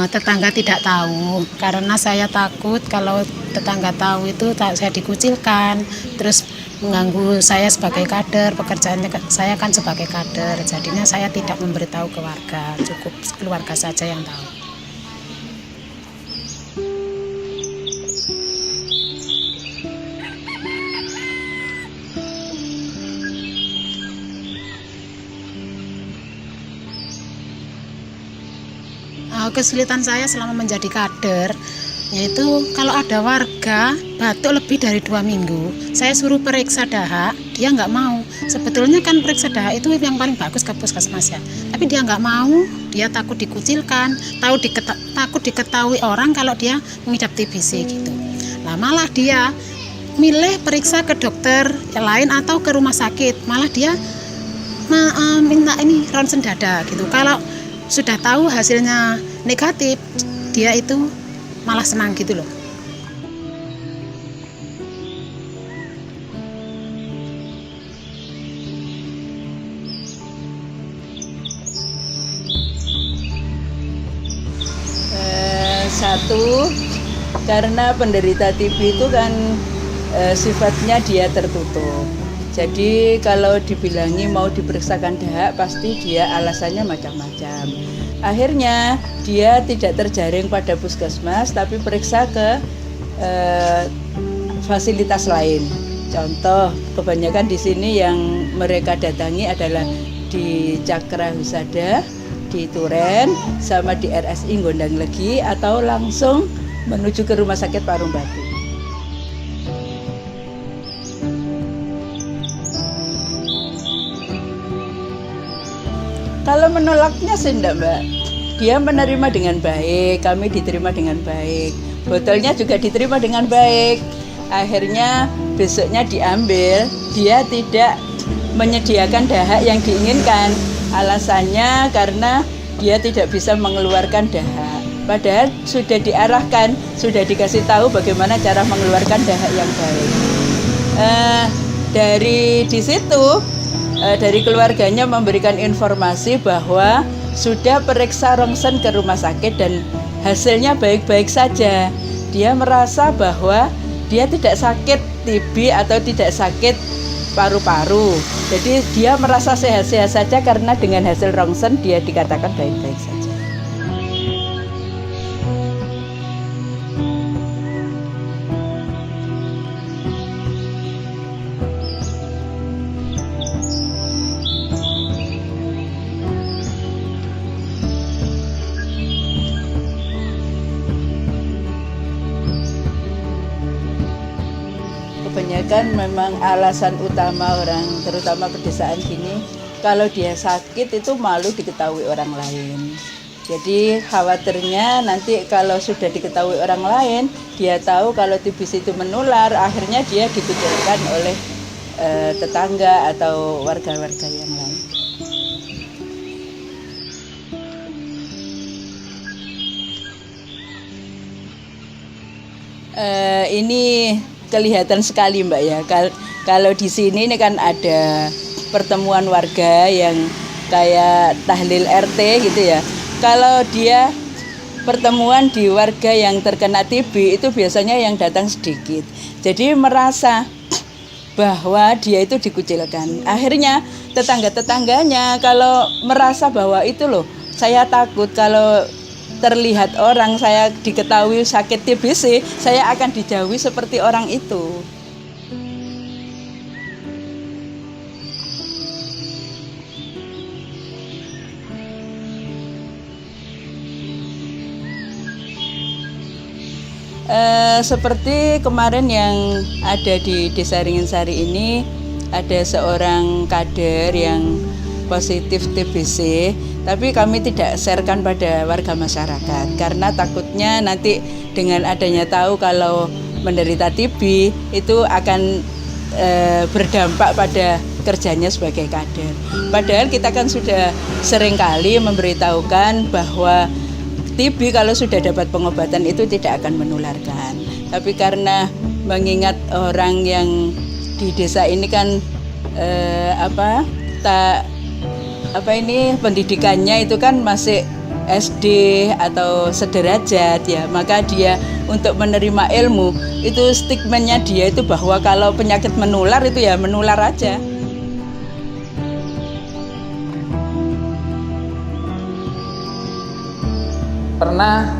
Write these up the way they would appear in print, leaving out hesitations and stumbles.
Tetangga tidak tahu karena saya takut kalau tetangga tahu itu saya dikucilkan, terus mengganggu saya sebagai kader, pekerjaannya saya kan sebagai kader, jadinya saya tidak memberitahu ke warga, cukup keluarga saja yang tahu. Kesulitan saya selama menjadi kader yaitu kalau ada warga batuk lebih dari 2 minggu, saya suruh periksa dahak, dia nggak mau. Sebetulnya kan periksa dahak itu yang paling bagus ke puskesmas ya, tapi dia nggak mau, dia takut dikucilkan, takut diketahui orang kalau dia mengidap TBC gitu. Nah malah dia milih periksa ke dokter yang lain atau ke rumah sakit, malah dia minta ini ronsen dada gitu. Kalau sudah tahu hasilnya negatif, dia itu malah senang gitu loh. Satu, karena penderita TB itu kan sifatnya dia tertutup. Jadi kalau dibilangi mau diperiksakan dahak, pasti dia alasannya macam-macam. Akhirnya dia tidak terjaring pada puskesmas, tapi periksa ke fasilitas lain. Contoh, kebanyakan di sini yang mereka datangi adalah di Cakra Husada, di Turen, sama di RSI Gondang Legi, atau langsung menuju ke Rumah Sakit Parung Batu. Kalau menolaknya sih enggak, Mbak. Dia menerima dengan baik, kami diterima dengan baik. Botolnya juga diterima dengan baik. Akhirnya besoknya diambil, dia tidak menyediakan dahak yang diinginkan. Alasannya karena dia tidak bisa mengeluarkan dahak. Padahal sudah diarahkan, sudah dikasih tahu bagaimana cara mengeluarkan dahak yang baik. Dari situ, dari keluarganya memberikan informasi bahwa sudah periksa rongsen ke rumah sakit dan hasilnya baik-baik saja. Dia merasa bahwa dia tidak sakit TB atau tidak sakit paru-paru. Jadi dia merasa sehat-sehat saja karena dengan hasil rongsen dia dikatakan baik-baik saja. Kebanyakan memang alasan utama orang, terutama pedesaan gini, kalau dia sakit itu malu diketahui orang lain. Jadi khawatirnya nanti kalau sudah diketahui orang lain, dia tahu kalau TBC itu menular, akhirnya dia dikucilkan oleh tetangga atau warga-warga yang lain. Ini kelihatan sekali, Mbak ya. Kalau di sini ini kan ada pertemuan warga yang kayak tahlil RT gitu ya. Kalau dia pertemuan di warga yang terkena TB itu biasanya yang datang sedikit. Jadi merasa bahwa dia itu dikucilkan. Akhirnya tetangga-tetangganya kalau merasa bahwa itu loh, saya takut kalau terlihat orang saya diketahui sakit TBC, saya akan dijauhi seperti orang itu. Seperti kemarin yang ada di Desa Ringinsari ini, ada seorang kader yang positif TBC, tapi kami tidak sharekan pada warga masyarakat karena takutnya nanti dengan adanya tahu kalau menderita TB itu akan berdampak pada kerjanya sebagai kader. Padahal kita kan sudah seringkali memberitahukan bahwa TB kalau sudah dapat pengobatan itu tidak akan menularkan. Tapi karena mengingat orang yang di desa ini kan pendidikannya itu kan masih SD atau sederajat ya, maka dia untuk menerima ilmu itu stigmanya dia itu bahwa kalau penyakit menular itu ya menular aja. Pernah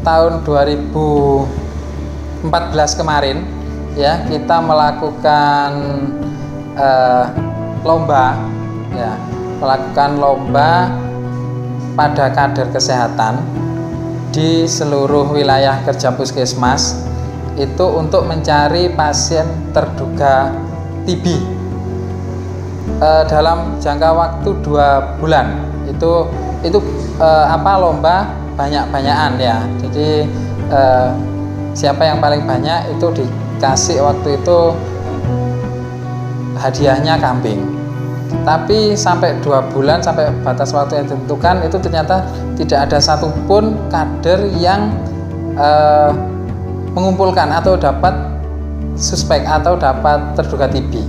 tahun 2014 kemarin ya, kita melakukan lomba ya, melakukan lomba pada kader kesehatan di seluruh wilayah kerja puskesmas itu untuk mencari pasien terduga TB dalam jangka waktu 2 bulan. Itu lomba banyak-banyakan ya. Jadi siapa yang paling banyak itu dikasih waktu itu hadiahnya kambing. Tapi sampai 2 bulan, sampai batas waktu yang ditentukan, itu ternyata tidak ada satupun kader yang mengumpulkan atau dapat suspek atau dapat terduga TB.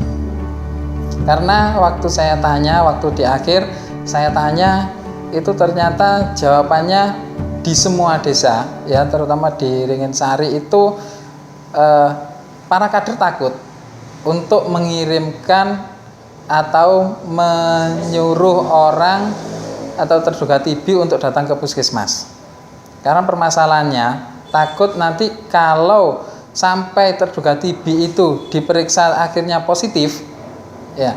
Karena waktu saya tanya, waktu di akhir saya tanya, itu ternyata jawabannya di semua desa ya, terutama di Ringinsari itu para kader takut untuk mengirimkan atau menyuruh orang atau terduga TB untuk datang ke puskesmas. Karena permasalahannya takut nanti kalau sampai terduga TB itu diperiksa akhirnya positif ya.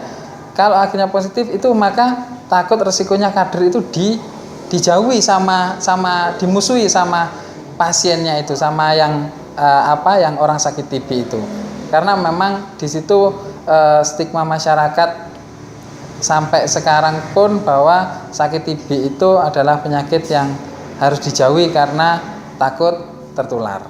Kalau akhirnya positif itu maka takut resikonya kader itu dijauhi sama dimusuhi sama pasiennya itu, sama yang yang orang sakit TB itu. Karena memang di situ stigma masyarakat sampai sekarang pun bahwa sakit TB itu adalah penyakit yang harus dijauhi karena takut tertular.